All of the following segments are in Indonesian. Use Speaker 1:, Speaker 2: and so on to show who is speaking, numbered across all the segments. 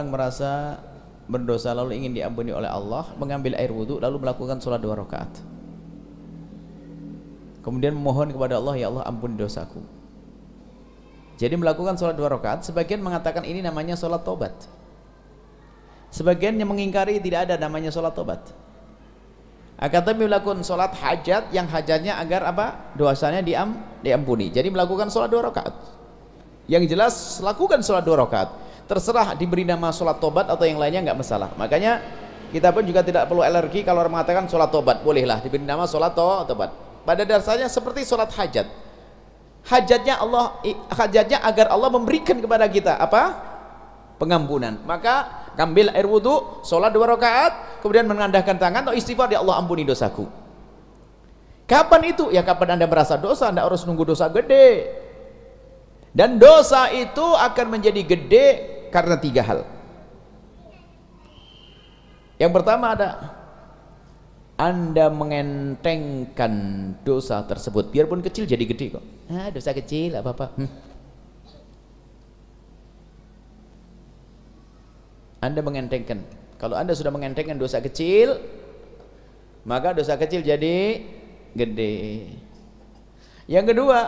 Speaker 1: orang merasa berdosa lalu ingin diampuni oleh Allah, mengambil air wudhu lalu melakukan sholat 2 rakaat, kemudian memohon kepada Allah, ya Allah ampuni dosaku. Jadi melakukan sholat 2 rakaat, sebagian mengatakan ini namanya sholat tobat, sebagian yang mengingkari tidak ada namanya sholat tobat. Akan tetapi melakukan sholat hajat, yang hajatnya agar apa? Dosanya diampuni. Jadi melakukan sholat 2 rakaat. Yang jelas lakukan sholat 2 rakaat. Terserah diberi nama sholat tobat atau yang lainnya, nggak masalah. Makanya kita pun juga tidak perlu alergi kalau orang mengatakan sholat tobat, bolehlah diberi nama sholat tobat. Pada dasarnya seperti sholat hajat. Hajatnya agar Allah memberikan kepada kita apa? Pengampunan. Maka ambil air wudhu, sholat 2 rakaat, kemudian menandahkan tangan atau istighfar, ya Allah ampuni dosaku. Kapan itu? Ya kapan Anda merasa dosa, Anda harus nunggu dosa gede. Dan dosa itu akan menjadi gede karena 3 hal. Yang pertama ada Anda mengentengkan dosa tersebut, biarpun kecil jadi gede kok. Dosa kecil apa-apa. Anda mengentengkan. Kalau Anda sudah mengentengkan dosa kecil, maka dosa kecil jadi gede. Yang kedua,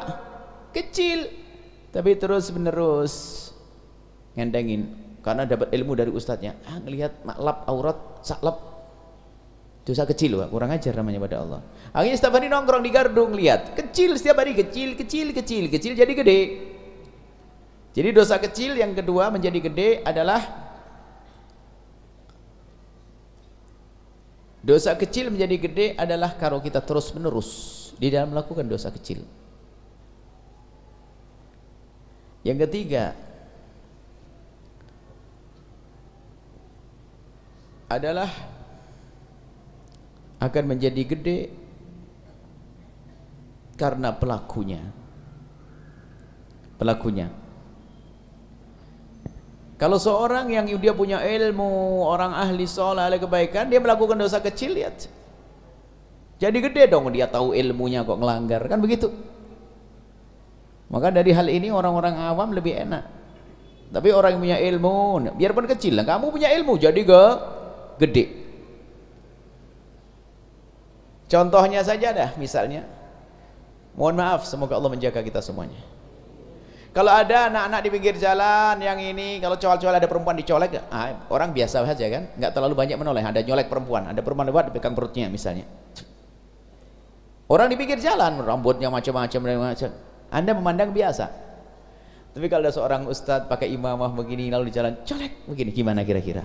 Speaker 1: kecil tapi terus menerus ngentengin karena dapat ilmu dari ustadznya. Ngelihat maklap aurat saklap, dosa kecil, wah, kurang ajar namanya pada Allah. Akhirnya setiap hari nongkrong di Gardung, lihat kecil, setiap hari kecil jadi gede. Jadi dosa kecil yang kedua menjadi gede adalah dosa kecil menjadi gede adalah kalau kita terus menerus di dalam melakukan dosa kecil. Yang ketiga adalah akan menjadi gede karena pelakunya. Kalau seorang yang dia punya ilmu, orang ahli sholat, ahli kebaikan, dia melakukan dosa kecil, lihat jadi gede dong, dia tahu ilmunya kok ngelanggar, kan begitu. Maka dari hal ini orang-orang awam lebih enak. Tapi orang yang punya ilmu, biarpun kecil lah, kamu punya ilmu jadi gede. Contohnya saja dah, misalnya, mohon maaf, semoga Allah menjaga kita semuanya. Kalau ada anak-anak di pinggir jalan yang ini, kalau cowok-cowok ada perempuan dicolek, orang biasa saja kan, nggak terlalu banyak menoleh. Ada nyolek perempuan, ada perempuan lewat dipegang perutnya misalnya. Orang di pinggir jalan, rambutnya macam-macam, Anda memandang biasa. Tapi kalau ada seorang ustadz pakai imamah begini lalu di jalan colek begini, gimana kira-kira?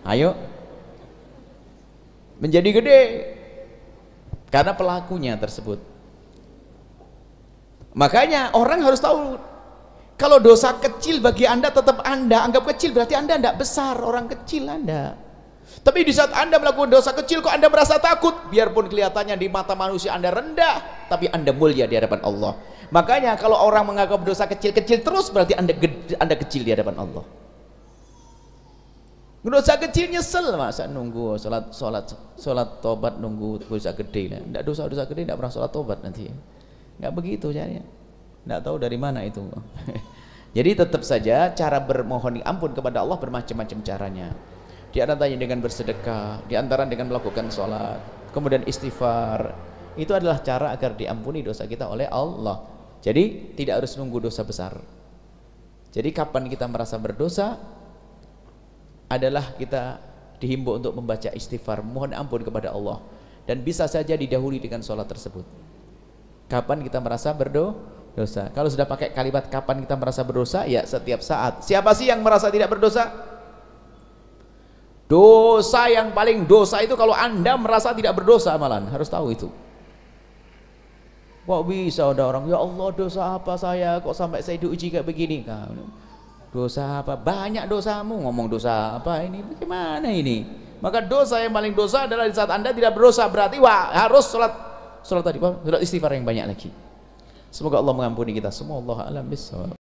Speaker 1: Ayo, menjadi gede karena pelakunya tersebut. Makanya orang harus tahu, kalau dosa kecil bagi Anda tetap Anda anggap kecil, berarti Anda tidak besar, orang kecil Anda. Tapi di saat Anda melakukan dosa kecil kok Anda merasa takut, biarpun kelihatannya di mata manusia Anda rendah, tapi Anda mulia di hadapan Allah. Makanya kalau orang menganggap dosa kecil-kecil terus, berarti Anda kecil di hadapan Allah. Dosa kecil nyesel, masa nunggu sholat tobat nunggu dosa gede. Tidak dosa gede tidak pernah sholat tobat nanti. Nggak begitu caranya. Nggak tahu dari mana itu. Jadi tetap saja cara bermohon ampun kepada Allah bermacam-macam caranya. Di antaranya dengan bersedekah, di antara dengan melakukan sholat, kemudian istighfar. Itu adalah cara agar diampuni dosa kita oleh Allah. Jadi tidak harus nunggu dosa besar. Jadi kapan kita merasa berdosa adalah kita dihimbau untuk membaca istighfar, mohon ampun kepada Allah, dan bisa saja didahului dengan sholat tersebut. Kapan kita merasa berdosa? Kalau sudah pakai kalimat kapan kita merasa berdosa, ya setiap saat. Siapa sih yang merasa tidak berdosa? Dosa yang paling dosa itu kalau Anda merasa tidak berdosa, malah harus tahu itu. Kok bisa ada orang, ya Allah dosa apa saya kok sampai saya diuji kayak begini? Dosa apa? Banyak dosamu, ngomong dosa apa ini? Bagaimana ini? Maka dosa yang paling dosa adalah di saat Anda tidak berdosa, berarti harus sholat tadi, sholat istighfar yang banyak lagi. Semoga Allah mengampuni kita semua. Wallahu a'lam bishawab.